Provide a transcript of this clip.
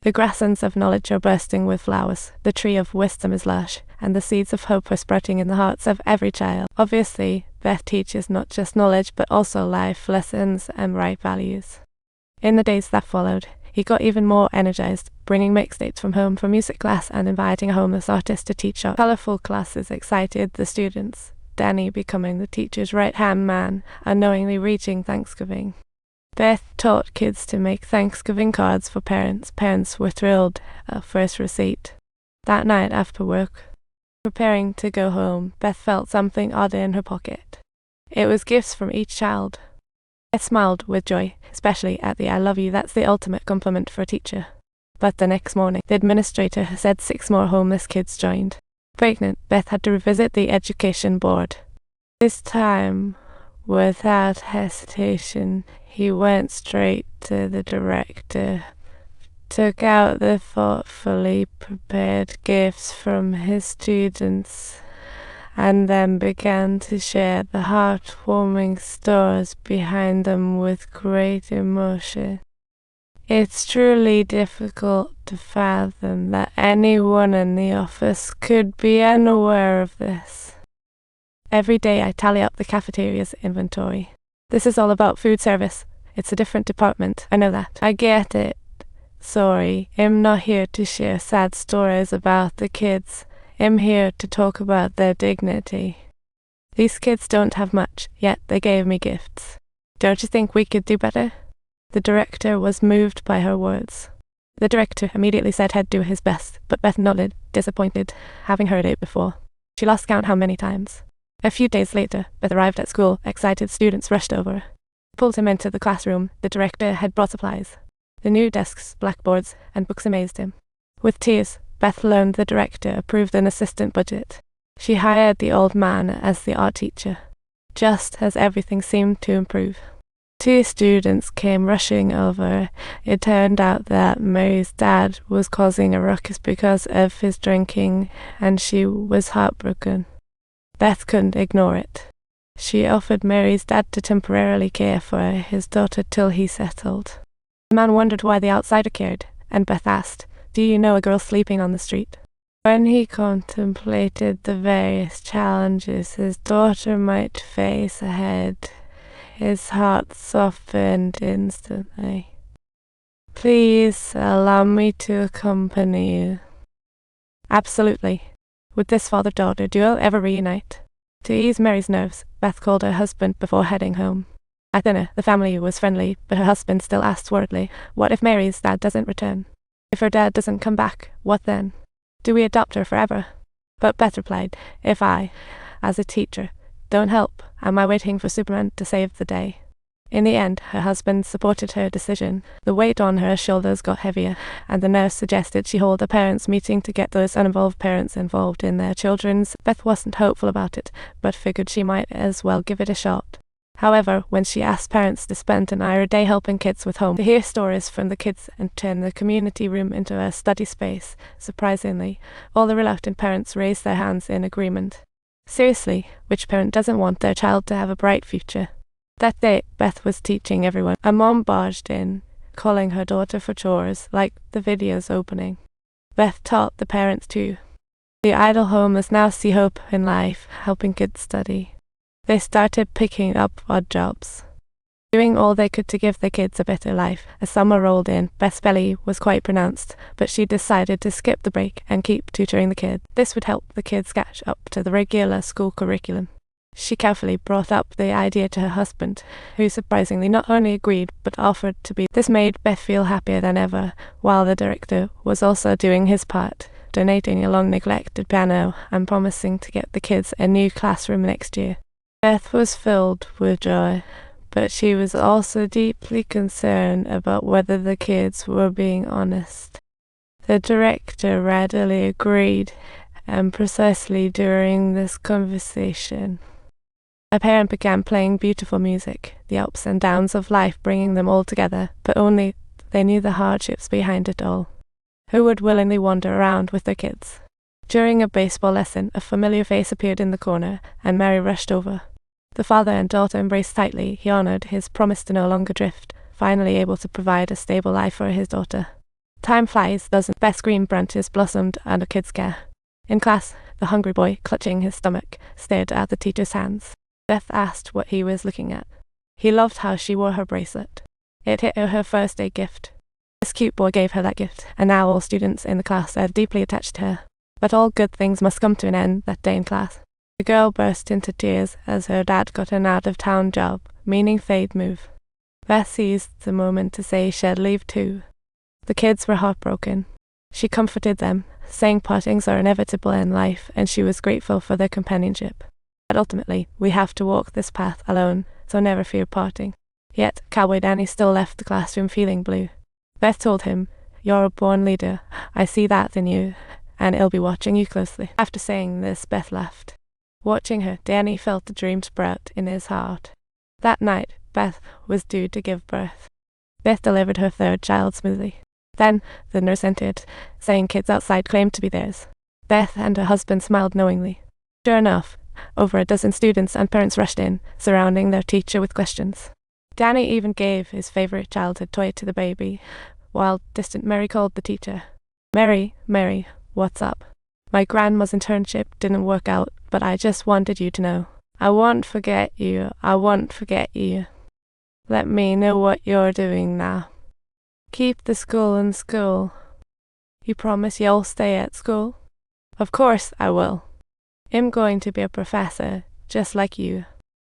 The grasslands of knowledge are bursting with flowers, the tree of wisdom is lush, and the seeds of hope are sprouting in the hearts of every child. Obviously, Beth teaches not just knowledge but also life lessons and right values. In the days that followed, he got even more energized, bringing mixtapes from home for music class and inviting a homeless artist to teach our colorful classes excited the students, Danny becoming the teacher's right-hand man, unknowingly reaching Thanksgiving. Beth taught kids to make Thanksgiving cards for parents. Parents were thrilled at first receipt. That night after work, preparing to go home, Beth felt something odd in her pocket. It was gifts from each child. Beth smiled with joy, especially at the "I love you, that's the ultimate compliment for a teacher." But the next morning, the administrator said 6 more homeless kids joined. Pregnant, Beth had to revisit the education board. This time, without hesitation, he went straight to the director, took out the thoughtfully prepared gifts from his students, and then began to share the heartwarming stories behind them with great emotion. It's truly difficult to fathom that anyone in the office could be unaware of this. Every day I tally up the cafeteria's inventory. This is all about food service. It's a different department, I know that. I get it. Sorry, I'm not here to share sad stories about the kids. I'm here to talk about their dignity. These kids don't have much, yet they gave me gifts. Don't you think we could do better? The director was moved by her words. The director immediately said he'd do his best, but Beth nodded, disappointed, having heard it before. She lost count how many times. A few days later, Beth arrived at school. Excited students rushed over. Pulled him into the classroom. The director had brought supplies. The new desks, blackboards, and books amazed him. With tears, Beth learned the director approved an assistant budget. She hired the old man as the art teacher, just as everything seemed to improve. 2 students came rushing over. It turned out that Mary's dad was causing a ruckus because of his drinking, and she was heartbroken. Beth couldn't ignore it. She offered Mary's dad to temporarily care for his daughter till he settled. The man wondered why the outsider cared, and Beth asked, "Do you know a girl sleeping on the street?" When he contemplated the various challenges his daughter might face ahead, his heart softened instantly. "Please allow me to accompany you." Absolutely. Would this father-daughter duo ever reunite? To ease Mary's nerves, Beth called her husband before heading home. At dinner, the family was friendly, but her husband still asked worriedly, what if Mary's dad doesn't return? If her dad doesn't come back, what then? Do we adopt her forever? But Beth replied, if I, as a teacher, don't help, am I waiting for Superman to save the day? In the end, her husband supported her decision. The weight on her shoulders got heavier, and the nurse suggested she hold a parents' meeting to get those uninvolved parents involved in their children's. Beth wasn't hopeful about it, but figured she might as well give it a shot. However, when she asked parents to spend an hour a day helping kids with home, to hear stories from the kids and turn the community room into a study space, surprisingly, all the reluctant parents raised their hands in agreement. Seriously, which parent doesn't want their child to have a bright future? That day, Beth was teaching everyone. A mom barged in, calling her daughter for chores, like the video's opening. Beth taught the parents too. The idle homeless now see hope in life, helping kids study. They started picking up odd jobs, doing all they could to give their kids a better life. As summer rolled in, Beth's belly was quite pronounced, but she decided to skip the break and keep tutoring the kids. This would help the kids catch up to the regular school curriculum. She carefully brought up the idea to her husband, who surprisingly not only agreed but offered to be. This made Beth feel happier than ever, while the director was also doing his part, donating a long-neglected piano and promising to get the kids a new classroom next year. Beth was filled with joy, but she was also deeply concerned about whether the kids were being honest. The director readily agreed, and precisely during this conversation, a parent began playing beautiful music, the ups and downs of life bringing them all together, but only they knew the hardships behind it all. Who would willingly wander around with their kids? During a baseball lesson, a familiar face appeared in the corner, and Mary rushed over. The father and daughter embraced tightly. He honored his promise to no longer drift, finally able to provide a stable life for his daughter. Time flies, doesn't Beth's green branches blossomed under kids' care. In class, the hungry boy, clutching his stomach, stared at the teacher's hands. Beth asked what he was looking at. He loved how she wore her bracelet. It hit her first day gift. This cute boy gave her that gift, and now all students in the class are deeply attached to her. But all good things must come to an end that day in class. The girl burst into tears as her dad got an out-of-town job, meaning they'd move. Beth seized the moment to say she'd leave too. The kids were heartbroken. She comforted them, saying partings are inevitable in life, and she was grateful for their companionship. But ultimately, we have to walk this path alone, so never fear parting. Yet, Cowboy Danny still left the classroom feeling blue. Beth told him, "You're a born leader. I see that in you, and I'll be watching you closely." After saying this, Beth laughed. Watching her, Danny felt the dream sprout in his heart. That night, Beth was due to give birth. Beth delivered her third child smoothly. Then, the nurse entered, saying kids outside claimed to be theirs. Beth and her husband smiled knowingly. Sure enough, over a dozen students and parents rushed in, surrounding their teacher with questions. Danny even gave his favorite childhood toy to the baby, while distant Mary called the teacher. Mary, what's up? My grandma's internship didn't work out, but I just wanted you to know. I won't forget you. Let me know what you're doing now. Keep the school in school. You promise you'll stay at school? Of course I will. I'm going to be a professor, just like you.